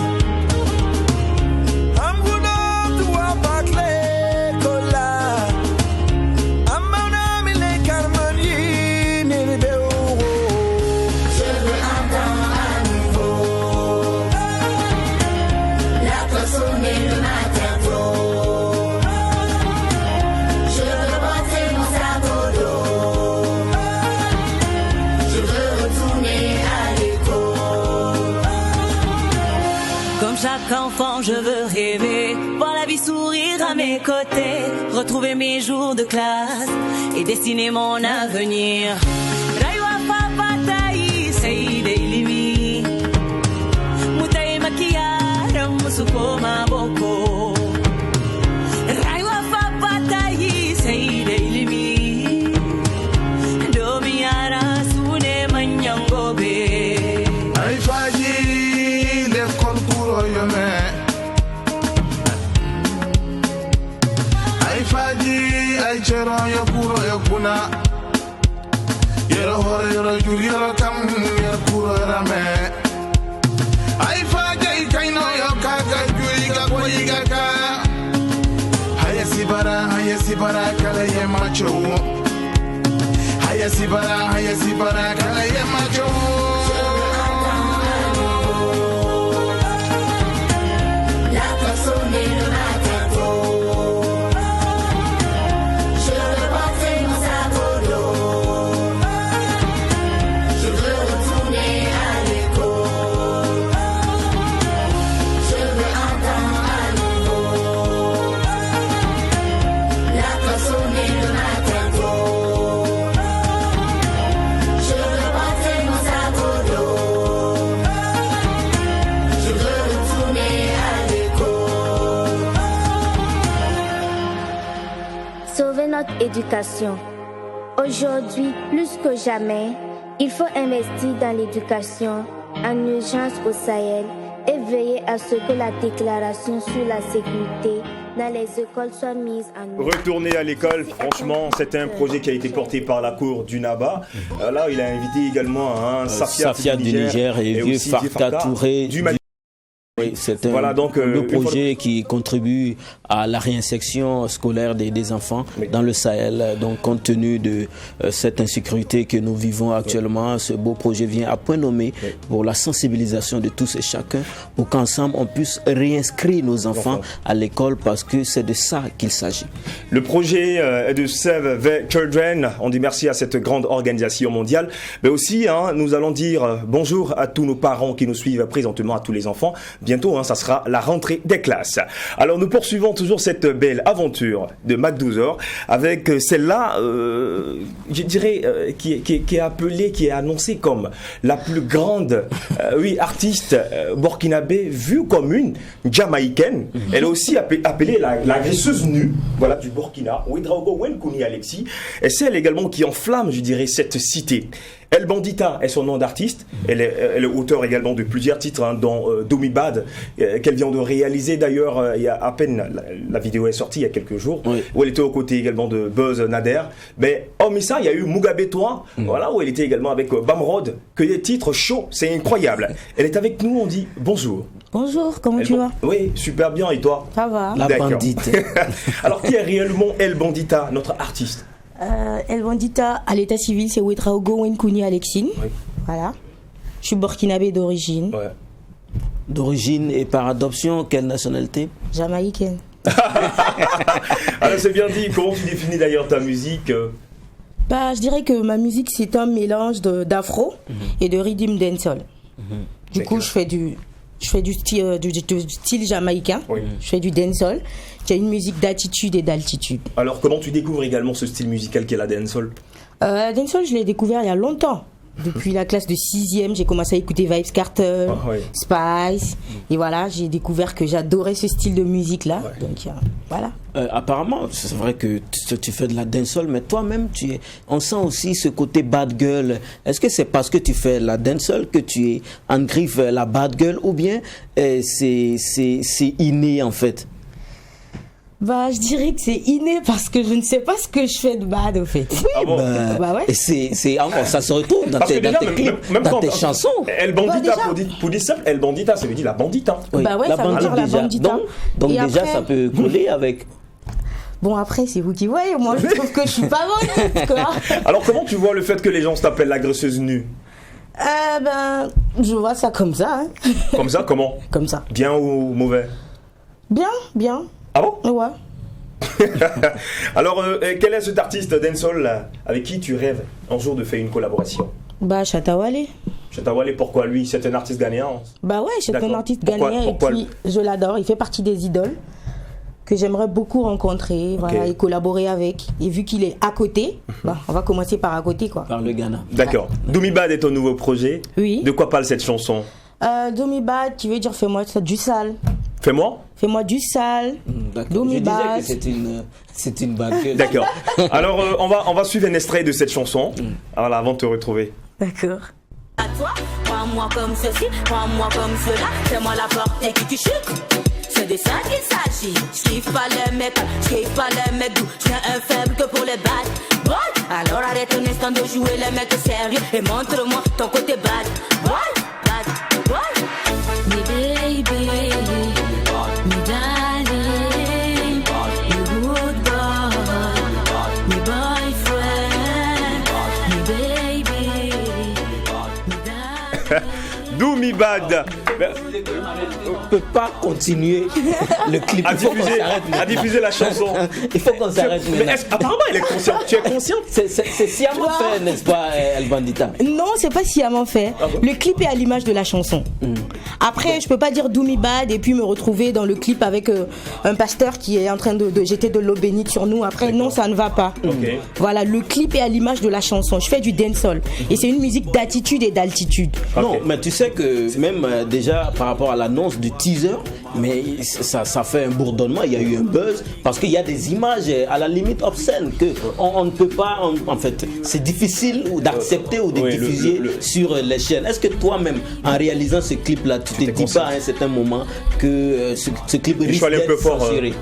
Chaque enfant, je veux rêver, voir la vie sourire à mes côtés, retrouver mes jours de classe et dessiner mon avenir. Raiwa papatai seide ilimi, mutai makiara musuko maboko. Raiwa papatai seide ilimi, domiara sune manyangobe. Ai faji le konkuro yome. Ai faji ai chero yo kuro yo kuna. Yero hore yero juri yero kam yero kuro rame. Ai faji kaino yo kaga juri ga koyi ga ka. Hayasi bara kala ye macho. Hayasi bara kala ye macho. Je veux rentrer dans sa l'éducation. Aujourd'hui, plus que jamais, il faut investir dans l'éducation en urgence au Sahel et veiller à ce que la déclaration sur la sécurité dans les écoles soit mise en œuvre. Retourner à l'école, franchement, c'était un projet qui a été porté par la cour du Naba. Là, il a invité également Safia du Niger et vieux Farka Touré du Mali. Oui, c'est le projet qui contribue à la réinsertion scolaire des enfants dans le Sahel. Donc, compte tenu de cette insécurité que nous vivons actuellement, ce beau projet vient à point nommé pour la sensibilisation de tous et chacun, pour qu'ensemble on puisse réinscrire nos enfants à l'école, parce que c'est de ça qu'il s'agit. Le projet est de Save the Children. On dit merci à cette grande organisation mondiale. Mais aussi, nous allons dire bonjour à tous nos parents qui nous suivent présentement, à tous les enfants. Bientôt, ça sera la rentrée des classes. Alors, nous poursuivons toujours cette belle aventure de Mac 12h avec celle-là, je dirais, qui est appelée, qui est annoncée comme la plus grande artiste burkinabé vue comme une jamaïcaine. Elle est aussi appelée l'agresseuse nue, du Burkina, Ouedraogo Wenkouni Alexis. Et c'est elle également qui enflamme, je dirais, cette cité. El Bandita est son nom d'artiste. Elle est auteure également de plusieurs titres, dont Domibad, qu'elle vient de réaliser d'ailleurs il y a à peine. La vidéo est sortie il y a quelques jours, où elle était aux côtés également de Buzz Nader. Mais hormis ça, il y a eu Mugabe Toi, où elle était également avec Bamrod, que des titres chauds, c'est incroyable. Elle est avec nous, on dit bonjour. Bonjour, comment tu vas? Oui, super bien, et toi? Ça va. La bandite. Alors, qui est réellement El Bandita, notre artiste? El Bandita, à l'état civil, c'est Ouedraogo Wenkouni Alexis. Voilà. Je suis burkinabé d'origine. D'origine et par adoption, quelle nationalité? Jamaïcaine. Alors, c'est bien dit. Comment tu définis d'ailleurs ta musique? Je dirais que ma musique, c'est un mélange d'afro et de rhythm dancehall. Du coup, je fais du style jamaïcain. Je fais du dancehall. J'ai une musique d'attitude et d'altitude. Alors, comment tu découvres également ce style musical qu'est la dancehall? Dancehall, je l'ai découvert il y a longtemps. Depuis la classe de 6e, j'ai commencé à écouter Vybz Kartel, Spice. Et voilà, j'ai découvert que j'adorais ce style de musique-là. Donc, voilà. Apparemment, c'est vrai que tu fais de la dancehall, mais toi-même, on sent aussi ce côté bad girl. Est-ce que c'est parce que tu fais la dancehall que tu es en griffe la bad girl, ou bien c'est inné en fait? Je dirais que c'est inné parce que je ne sais pas ce que je fais de bad au fait. Ouais. Ça se retrouve dans tes clips, dans tes chansons. El Bandita, pour dire simple, El Bandita, ça veut dire la bandita. Ça veut dire la bandita. Donc déjà, après, ça peut coller avec... Bon, après, c'est vous qui voyez. Moi, je trouve que je suis pas bonne, quoi. Alors, comment tu vois le fait que les gens t'appellent l'agresseuse nue? Je vois ça comme ça. Comme ça? Comment? Comme ça. Bien ou mauvais? Bien. Ah bon? Ouais. Alors, quel est cet artiste dancehall avec qui tu rêves un jour de faire une collaboration? Shatta Wale. Shatta Wale, pourquoi lui? C'est un artiste ghanéen? C'est un artiste ghanéen et puis je l'adore. Il fait partie des idoles que j'aimerais beaucoup rencontrer et collaborer avec. Et vu qu'il est à côté, on va commencer par à côté, quoi. Par le Ghana. D'accord. Domibad est ton nouveau projet. Oui. De quoi parle cette chanson? Domibad, tu veux dire fais-moi du sale. Fais-moi du sale. D'accord. Je disais que c'est une bague. D'accord. Alors, on va suivre un extrait de cette chanson avant de te retrouver. D'accord. À toi, prends-moi comme ceci, prends-moi comme cela, fais-moi la porte et qui tu chutes. C'est de ça qu'il s'agit. Je kiffe pas les mecs, doux. J'ai un faible que pour les bad boys. Alors arrête un instant de jouer les mecs sérieux et montre-moi ton côté bad boy. Bad boy. Me baby, me darling, me good boy, me boyfriend, me baby, me darling. Domibad. On peut pas continuer le clip. À diffuser la chanson. Il faut qu'on s'arrête. Mais apparemment, elle est consciente. Tu es consciente? C'est sciemment fait, n'est-ce pas, El Bandita? Non, c'est pas sciemment fait. Le clip est à l'image de la chanson. Après, je peux pas dire Domibad et puis me retrouver dans le clip avec un pasteur qui est en train de jeter de l'eau bénite sur nous. Après, non, ça ne va pas. Voilà, le clip est à l'image de la chanson. Je fais du dancehall et c'est une musique d'attitude et d'altitude. Non, mais tu sais que même déjà par rapport à l'annonce du teaser, mais ça fait un bourdonnement, il y a eu un buzz, parce qu'il y a des images à la limite obscènes que on ne peut pas, en fait, c'est difficile d'accepter ou de diffuser sur les chaînes. Est-ce que toi-même, en réalisant ce clip-là, tu te dis pas à un certain moment que ce clip risque d'être censuré?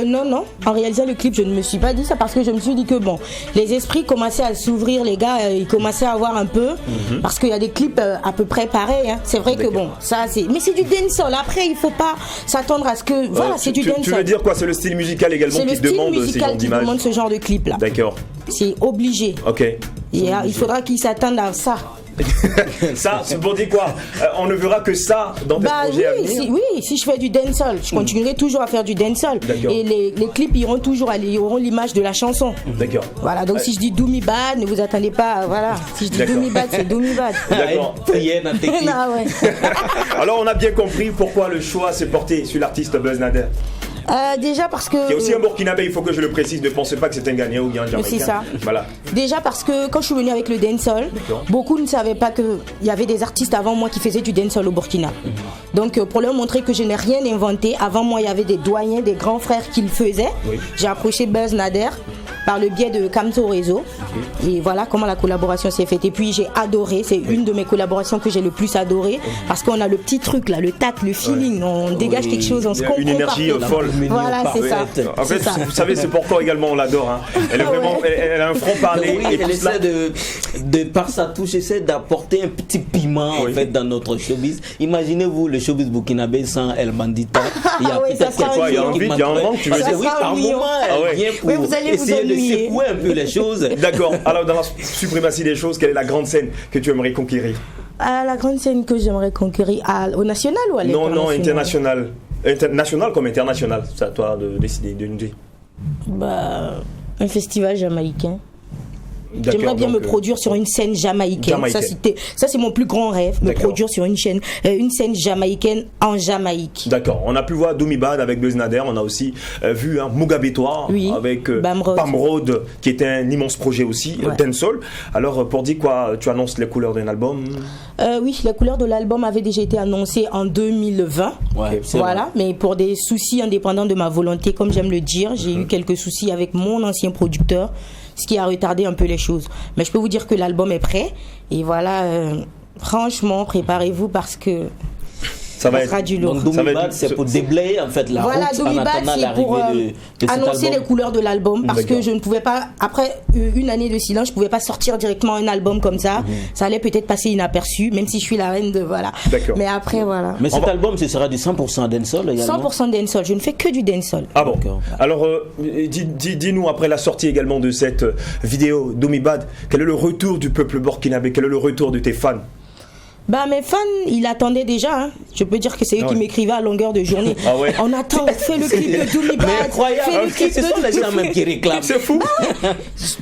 Non, en réalisant le clip, je ne me suis pas dit ça, parce que je me suis dit que bon, les esprits commençaient à s'ouvrir, les gars, ils commençaient à voir un peu, parce qu'il y a des clips à peu près pareils, hein. C'est vrai que bon, ça c'est, mais c'est du dancehall. Après, il faut pas s'attendre à ce que, voilà, c'est du dancehall. Tu veux dire quoi? C'est le style musical également qui demande ce genre d'image? Demande ce genre de clip là. D'accord. C'est obligé. Ok. Il faudra qu'ils s'attendent à ça. Ça, c'est pour dire quoi? On ne verra que ça dans tes projets à venir? Oui, si je fais du dancehall, je continuerai toujours à faire du dancehall. Et les clips iront toujours auront l'image de la chanson. D'accord. Voilà, donc si je dis Do Me Bad, ne vous attendez pas, voilà. Si je dis Do Me Bad, c'est Do Me Bad. D'accord. Ah ouais. Alors on a bien compris pourquoi le choix s'est porté sur l'artiste Buzz Nader. Déjà parce que... Il y a aussi un Burkinabé, il faut que je le précise, ne pensez pas que c'est un Ghanéen ou bien un Jamaïcain. C'est ça. Voilà. Déjà parce que quand je suis venue avec le dancehall, beaucoup ne savaient pas qu'il y avait des artistes avant moi qui faisaient du dancehall au Burkina. Donc pour leur montrer que je n'ai rien inventé, avant moi il y avait des doyens, des grands frères qui le faisaient. J'ai approché Buzz Nader par le biais de Kamto Réseau. Et voilà comment la collaboration s'est faite. Et puis j'ai adoré, c'est une de mes collaborations que j'ai le plus adoré, parce qu'on a le petit truc là, le tact, le feeling, on dégage quelque chose, on se comprend. Une énergie folle. Voilà, c'est ça. En fait, vous savez, c'est pourquoi également on l'adore. Hein. Elle est vraiment, elle a un franc-parler. Oui, elle essaie de par sa touche, essaie d'apporter un petit piment en fait dans notre showbiz. Imaginez-vous le showbiz burkinabé sans El Bandita. Il y a peut-être il y a un manque, tu veux dire? Oui, par moment, elle vient pour essayer de secouer un peu les choses. D'accord. Alors dans la suprématie des choses, quelle est la grande scène que tu aimerais conquérir? La grande scène que j'aimerais conquérir, au national ou à l'international? Non, international. National comme international, c'est à toi de décider, de nous dire. Un festival jamaïcain. J'aimerais bien me produire sur une scène jamaïcaine. Ça, c'est mon plus grand rêve, me produire sur une scène jamaïcaine en Jamaïque. D'accord. On a pu voir Do Me Bad avec Buzz Nader. On a aussi vu Mugabetoir avec Bamrod, qui était un immense projet aussi, dancehall. Alors, pour dire quoi, tu annonces les couleurs d'un album? Oui, les couleurs de l'album avaient déjà été annoncées en 2020. Voilà, mais pour des soucis indépendants de ma volonté, comme j'aime le dire, j'ai eu quelques soucis avec mon ancien producteur, ce qui a retardé un peu les choses. Mais je peux vous dire que l'album est prêt. Et voilà, franchement, préparez-vous parce que ça va être du lourd. Donc, Do Me Bad, c'est pour déblayer en fait la route en attendant l'arrivée de annoncer les couleurs de l'album, parce que je ne pouvais pas, après une année de silence, je ne pouvais pas sortir directement un album comme ça. Ça allait peut-être passer inaperçu, même si je suis la reine de... Voilà. Mais après, voilà. Mais cet album, ce sera du 100% dancehall également? 100% dancehall. Je ne fais que du dancehall. Ah bon? Alors, dis-nous, après la sortie également de cette vidéo Do Me Bad, quel est le retour du peuple burkinabé? Quel est le retour de tes fans? Mes fans, ils attendaient déjà. Hein. Je peux dire que c'est eux qui m'écrivaient à longueur de journée. On attend, fais le clip de Do Me Bad. Fais le clip de les gens même qui réclament. C'est fou.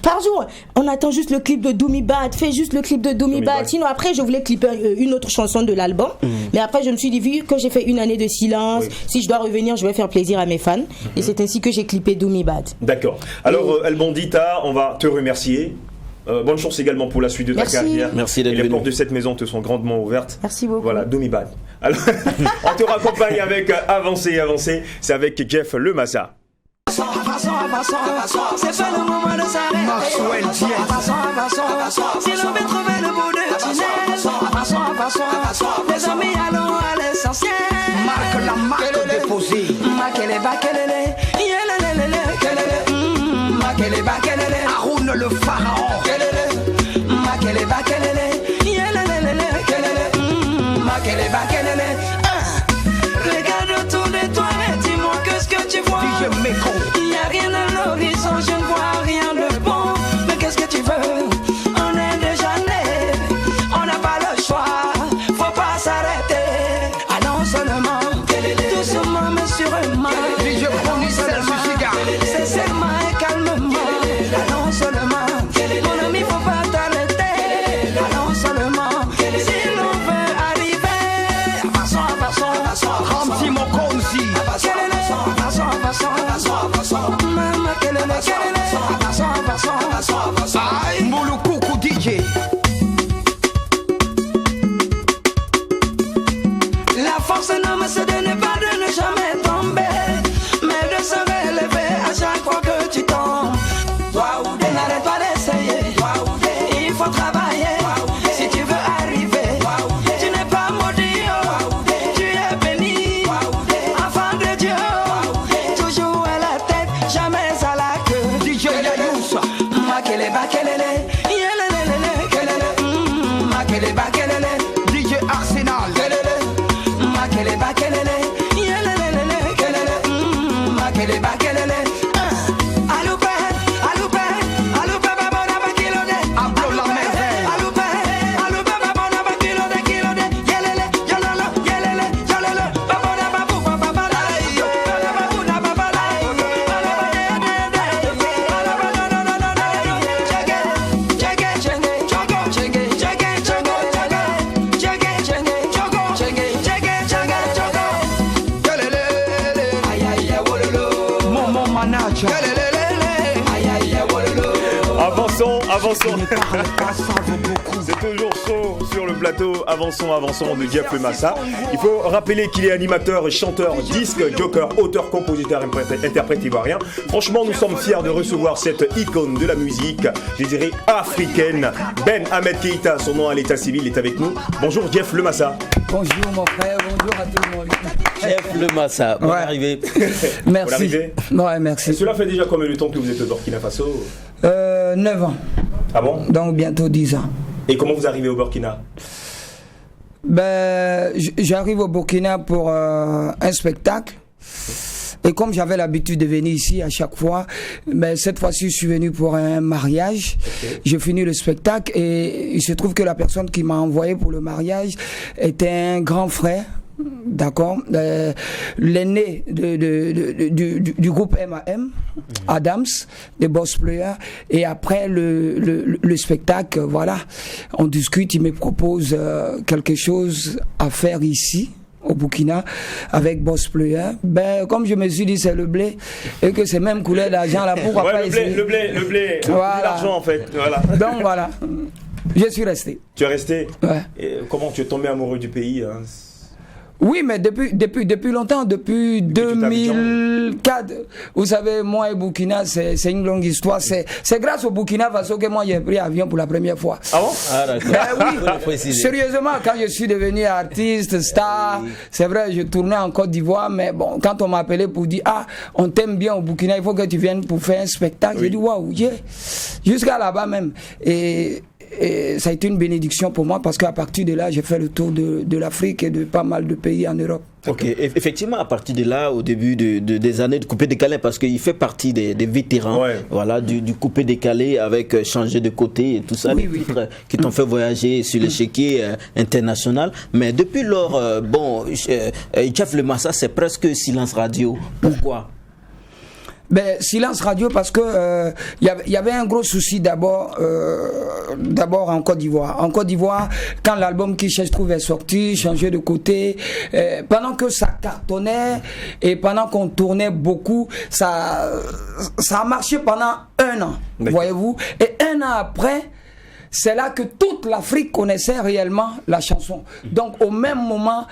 Par jour, on attend juste le clip de Do Me Bad. Fais juste le clip de Do Me Bad. Sinon, après, je voulais clipper une autre chanson de l'album. Mais après, je me suis dit, vu que j'ai fait une année de silence, si je dois revenir, je vais faire plaisir à mes fans. Et c'est ainsi que j'ai clippé Do Me Bad. D'accord. Alors, El Bandita, on va te remercier. Bonne chance également pour la suite de ta carrière. Merci d'être venu. Et les portes de cette maison te sont grandement ouvertes. Merci beaucoup. Voilà, Do Me Bad. Alors, on te raccompagne avec Avancer. C'est avec Jeff Le Massa. C'est pas le moment de s'arrêter. Si l'on veut trouver le bout de tunnel, les amis allons à l'essentiel. Marque la marque déposée. Haroun le pharaon. Regarde autour de toi et dis-moi qu'est-ce que tu vois. Il n'y a rien à l'horizon, je ne vois rien de bon. Mais qu'est-ce que tu veux? On est déjà né, on n'a pas le choix, faut pas s'arrêter. Allons seulement, doucement mais sûrement. C'est seulement et calmement. Allons seulement, mon ami, faut pas t'arrêter. Allons seulement, si l'on veut arriver. Passons, Ramsi Mokonzi. Mouloukoukou DJ. La force ne me cède pas de ne jamais faut travailler. Si tu veux arriver, tu n'es pas maudit, tu es béni. Enfant de Dieu, toujours à la tête, jamais à la queue. DJ Yayous, Makele Bakelele, Yelelele, Kelele, Makele Bakelele, DJ Arsenal, Kelele, Makele Bakelele, Yelelele, Kelele, Makele Bakelele. Avançons. C'est toujours chaud sur le plateau. Avançons de Jeff Le Massa. Il faut rappeler qu'il est animateur, chanteur, disque, joker, auteur, compositeur, interprète ivoirien. Franchement, nous sommes fiers de recevoir cette icône de la musique, je dirais africaine. Ben Ahmed Keïta, son nom à l'état civil, est avec nous. Bonjour Jeff Le Massa. Bonjour mon frère, bonjour à tout le monde. Jeff Le Massa, bonne arrivée. Merci. Ouais, merci. Et cela fait déjà combien de temps que vous êtes au Burkina Faso? 9 ans. Ah bon? Donc bientôt 10 ans. Et comment vous arrivez au Burkina? J'arrive au Burkina pour un spectacle. Et comme j'avais l'habitude de venir ici à chaque fois, cette fois-ci je suis venu pour un mariage. Okay. J'ai fini le spectacle et il se trouve que la personne qui m'a envoyé pour le mariage était un grand frère. D'accord, l'aîné du groupe MAM, Adams, des Boss Players, et après le spectacle, voilà, on discute, il me propose quelque chose à faire ici au Burkina avec Boss Player. Comme je me suis dit c'est le blé et que c'est même couleur d'argent là, pourquoi pas essayer. Le blé, voilà. L'argent en fait, voilà. Donc voilà, je suis resté. Tu es resté? Ouais. Et comment tu es tombé amoureux du pays hein? Oui, mais depuis longtemps, depuis 2004, vous savez, moi et Burkina, c'est une longue histoire. C'est grâce au Burkina Faso que moi j'ai pris avion pour la première fois. Ah bon? Ah d'accord. Oui, sérieusement, quand je suis devenu artiste, star, c'est vrai, je tournais en Côte d'Ivoire, mais bon, quand on m'a appelé pour dire, on t'aime bien au Burkina, il faut que tu viennes pour faire un spectacle, j'ai dit, waouh, yeah. Jusqu'à là-bas même. Et ça a été une bénédiction pour moi parce qu'à partir de là, j'ai fait le tour de l'Afrique et de pas mal de pays en Europe. Ok, effectivement, à partir de là, au début des années de coupé-décalé, parce qu'il fait partie des vétérans, voilà, du coupé-décalé avec changer de côté et tout ça, les titres qui t'ont fait voyager sur l'échiquier international. Mais depuis lors, Jeff Le Massa, c'est presque silence radio. Pourquoi? Silence radio parce que y avait un gros souci d'abord en Côte d'Ivoire. En Côte d'Ivoire, quand l'album Qui cherche trouve est sorti, changé de côté, pendant que ça cartonnait et pendant qu'on tournait beaucoup, ça a marché pendant 1 an, voyez-vous. Et 1 an après, c'est là que toute l'Afrique connaissait réellement la chanson. Donc au même moment,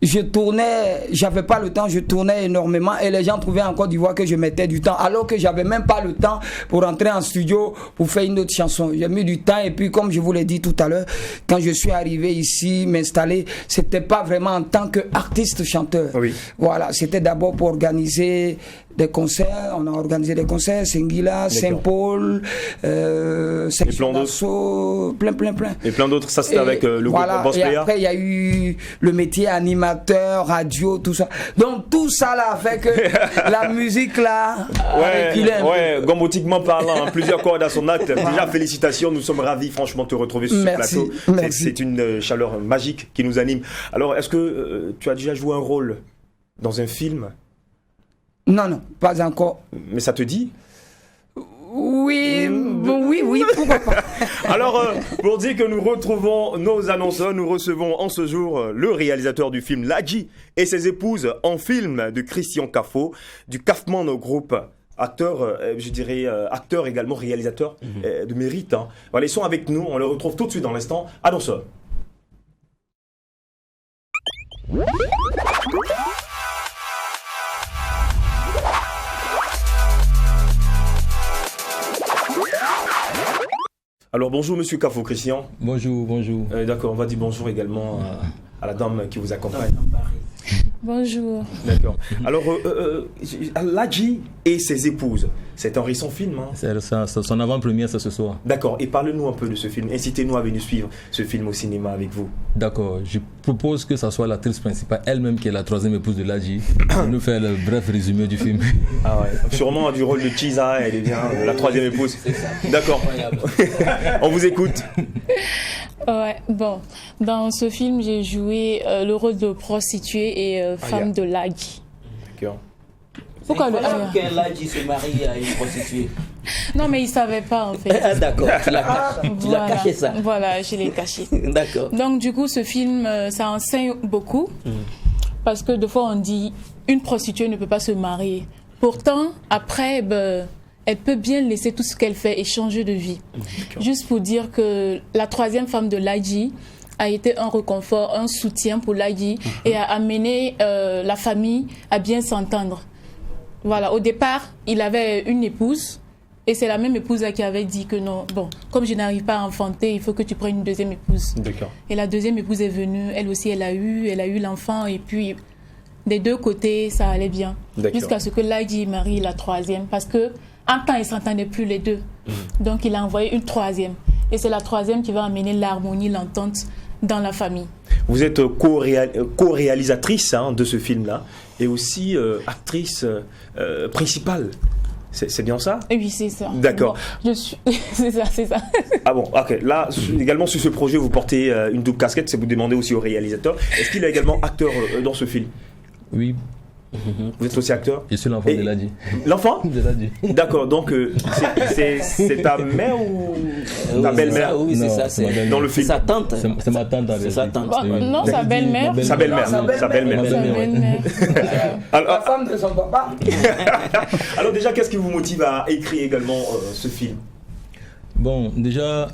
je tournais, j'avais pas le temps, je tournais énormément et les gens trouvaient en Côte d'Ivoire que je mettais du temps, alors que j'avais même pas le temps pour rentrer en studio pour faire une autre chanson. J'ai mis du temps et puis comme je vous l'ai dit tout à l'heure, quand je suis arrivé ici, m'installer, c'était pas vraiment en tant qu'artiste chanteur. Oui. Voilà, c'était d'abord pour organiser des concerts, on a organisé des concerts, Senghila, Saint-Paul, Section d'Assaut, plein. Et plein d'autres, ça c'était avec le groupe Boss Player. Et après il y a eu le métier animateur, radio, tout ça. Donc tout ça là a fait que la musique là a reculé un peu. Gombotiquement parlant, plusieurs cordes à son acte. Déjà félicitations, nous sommes ravis franchement de te retrouver sur ce plateau. C'est une chaleur magique qui nous anime. Alors est-ce que tu as déjà joué un rôle dans un film? Non, pas encore. Mais ça te dit? Oui, pourquoi pas. Alors, pour dire que nous retrouvons nos annonceurs, nous recevons en ce jour le réalisateur du film Ladji et ses épouses en film de Christian Cafo, du Kaufman Group. Acteur, je dirais, acteur également, réalisateur de mérite. Hein. Voilà, ils sont avec nous, on les retrouve tout de suite dans l'instant. Annonceurs. Alors bonjour Monsieur Kafo Christian. Bonjour. D'accord, on va dire bonjour également à la dame qui vous accompagne. Bonjour. D'accord. Alors, Ladji et ses épouses, c'est un récent film. Son avant-première, c'est ce soir. D'accord. Et parlez-nous un peu de ce film. Incitez-nous à venir suivre ce film au cinéma avec vous. D'accord. Je propose que ça soit l'actrice principale, elle-même qui est la troisième épouse de Ladji, pour nous faire le bref résumé du film. Ah ouais. Sûrement du rôle de Chiza, elle est bien la troisième épouse. C'est ça. D'accord. On vous écoute. Ouais, bon. Dans ce film, j'ai joué le rôle de prostituée et femme de Ladji. D'accord. Pourquoi le que Ladji se marie à une prostituée? Non, mais il ne savait pas en fait. D'accord, tu l'as caché ça. Voilà, je l'ai caché. D'accord. Donc du coup, ce film, ça enseigne beaucoup. Parce que des fois, on dit une prostituée ne peut pas se marier. Pourtant, après, elle peut bien laisser tout ce qu'elle fait et changer de vie. Juste pour dire que la troisième femme de Ladji a été un réconfort, un soutien pour Ladji et a amené la famille à bien s'entendre. Voilà, au départ, il avait une épouse et c'est la même épouse qui avait dit que non, bon, comme je n'arrive pas à enfanter, il faut que tu prennes une deuxième épouse. D'accord. Et la deuxième épouse est venue, elle aussi, elle a eu l'enfant et puis des deux côtés, ça allait bien. Jusqu'à ce que Ladji marie la troisième parce que en temps, ils ne s'entendaient plus les deux. Donc, il a envoyé une troisième. Et c'est la troisième qui va amener l'harmonie, l'entente dans la famille. Vous êtes co-réalisatrice de ce film-là et aussi actrice principale. C'est bien ça? Oui, c'est ça. D'accord. Bon, c'est ça. Ah bon, ok. Là, également sur ce projet, vous portez une double casquette, c'est vous demandez aussi au réalisateur. Est-ce qu'il est également acteur dans ce film? Oui. Vous êtes aussi acteur? Je suis l'enfant de Ladji. L'enfant? De Ladji. D'accord, donc c'est ta mère ou ta belle-mère? Oui, c'est ça. C'est dans le film. C'est sa tante. C'est ma tante. C'est sa tante. Non, sa belle-mère. Sa belle-mère. La femme de son papa. Alors déjà, qu'est-ce qui vous motive à écrire également ce film? Bon, déjà,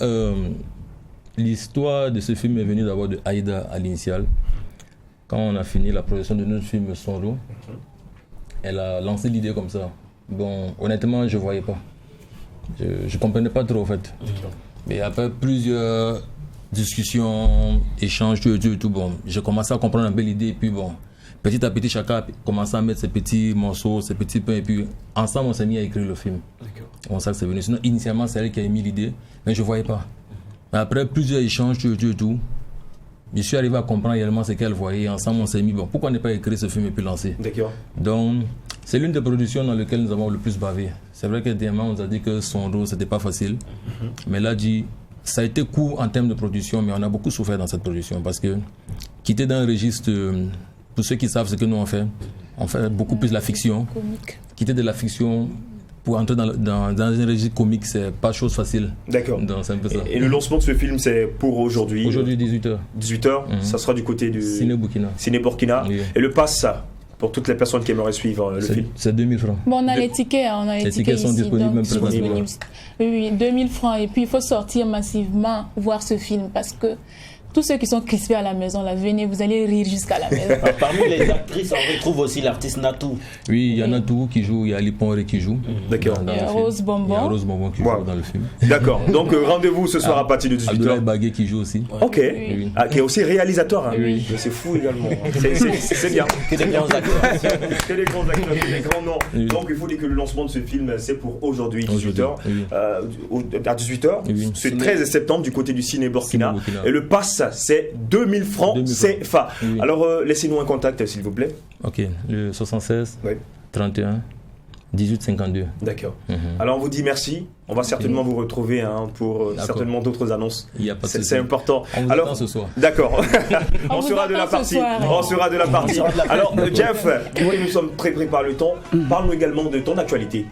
l'histoire de ce film est venue d'abord de Aïda à l'initial. Quand on a fini la production de notre film Sonro, elle a lancé l'idée comme ça. Bon, honnêtement, je ne voyais pas. Je ne comprenais pas trop, en fait. Mais après plusieurs discussions, échanges, tout, bon, j'ai commencé à comprendre un peu l'idée. Et puis, bon, petit à petit, chacun a commencé à mettre ses petits morceaux, ses petits pains. Et puis, ensemble, on s'est mis à écrire le film. On sait que c'est venu. Sinon, initialement, c'est elle qui a émis l'idée, mais je ne voyais pas. Mais après plusieurs échanges, tout, je suis arrivé à comprendre réellement ce qu'elle voyait. Ensemble, on s'est mis, bon, pourquoi ne pas écrire ce film et puis lancer? D'accord. Donc, c'est l'une des productions dans lesquelles nous avons le plus bavé. C'est vrai que dernièrement, on nous a dit que Sonro, c'était pas facile. Mais là, ça a été court en termes de production, mais on a beaucoup souffert dans cette production parce que quitter d'un registre, pour ceux qui savent ce que nous on fait beaucoup plus la fiction. Quitter de la fiction pour entrer dans un registre comique, c'est pas chose facile. D'accord. C'est un peu ça. Et le lancement de ce film, c'est pour aujourd'hui? Aujourd'hui, 18h. 18h, ça sera du côté du Ciné Burkina. Ciné Burkina. Oui. Et le pass, ça, pour toutes les personnes qui aimeraient suivre le film? C'est 2000 francs. Bon, on a les tickets, les tickets sont disponibles, même prévendus. Oui, 2000 francs. Et puis, il faut sortir massivement voir ce film parce que tous ceux qui sont crispés à la maison, là, venez, vous allez rire jusqu'à la maison. Parmi les actrices, on retrouve aussi l'artiste Natou. Oui, il y a Natou qui joue, il y a Ali Ponré qui joue. D'accord. Il y a Rose Bonbon. Il y a Rose Bonbon qui joue dans le film. D'accord. Donc rendez-vous ce soir à partir de 18h. Abdoulaye Bagué qui joue aussi. Ok. Oui. Ah, qui est aussi réalisateur. Hein. Oui. C'est fou également. C'est bien. Que des grands acteurs. Que des grands acteurs, que des grands noms. Oui. Donc il faut dire que le lancement de ce film, c'est pour aujourd'hui, 18h. Oui. À 18h. Oui. C'est 13 septembre du côté du Ciné Burkina. Et le pass, c'est 2000 francs CFA. Oui. Alors, laissez-nous un contact, s'il vous plaît. Ok, le 76 31 18 52. D'accord. Alors, on vous dit merci. On va certainement vous retrouver pour certainement d'autres annonces. Il y a pas de c'est important. On vous attend ce soir. D'accord. On sera de la partie. On sera de la partie. Alors, Jeff, nous sommes très pris par le temps. Parle-nous également de ton actualité.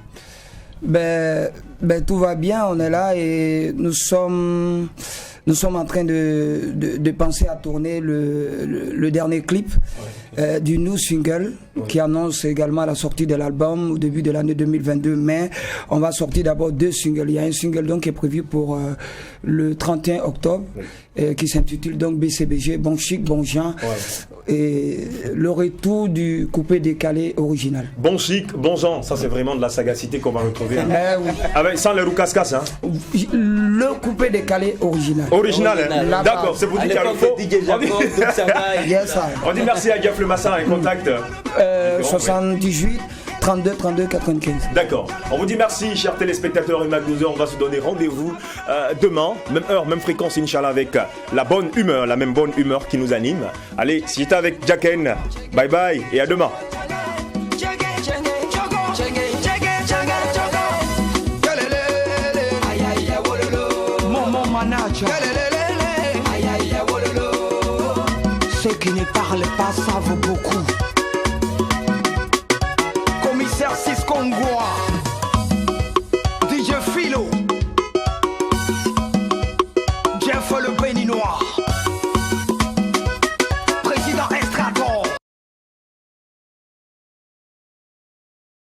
Tout va bien, on est là et nous sommes en train de penser à tourner le dernier clip du new single qui annonce également la sortie de l'album au début de l'année 2022. Mais on va sortir d'abord 2 singles. Il y a un single donc qui est prévu pour le 31 octobre qui s'intitule donc BCBG, Bon Chic, Bon Jean. Et le retour du coupé décalé original. Bon Chic, Bon Jean, ça c'est vraiment de la sagacité qu'on va retrouver. Oui. Avec, sans les roues casse-casse, hein. Le coupé décalé original. Original, hein. D'accord, c'est pour dire qu'il y a le faux. On dit merci à Gaf Le Massa, un contact 78 32 32 95. D'accord. On vous dit merci, chers téléspectateurs, et Mac 12h. On va se donner rendez-vous demain, même heure, même fréquence, Inch'Allah, avec la bonne humeur, la même bonne humeur qui nous anime. Allez, si j'étais avec Jacken, bye bye et à demain. Ceux qui ne parlent pas savent beaucoup.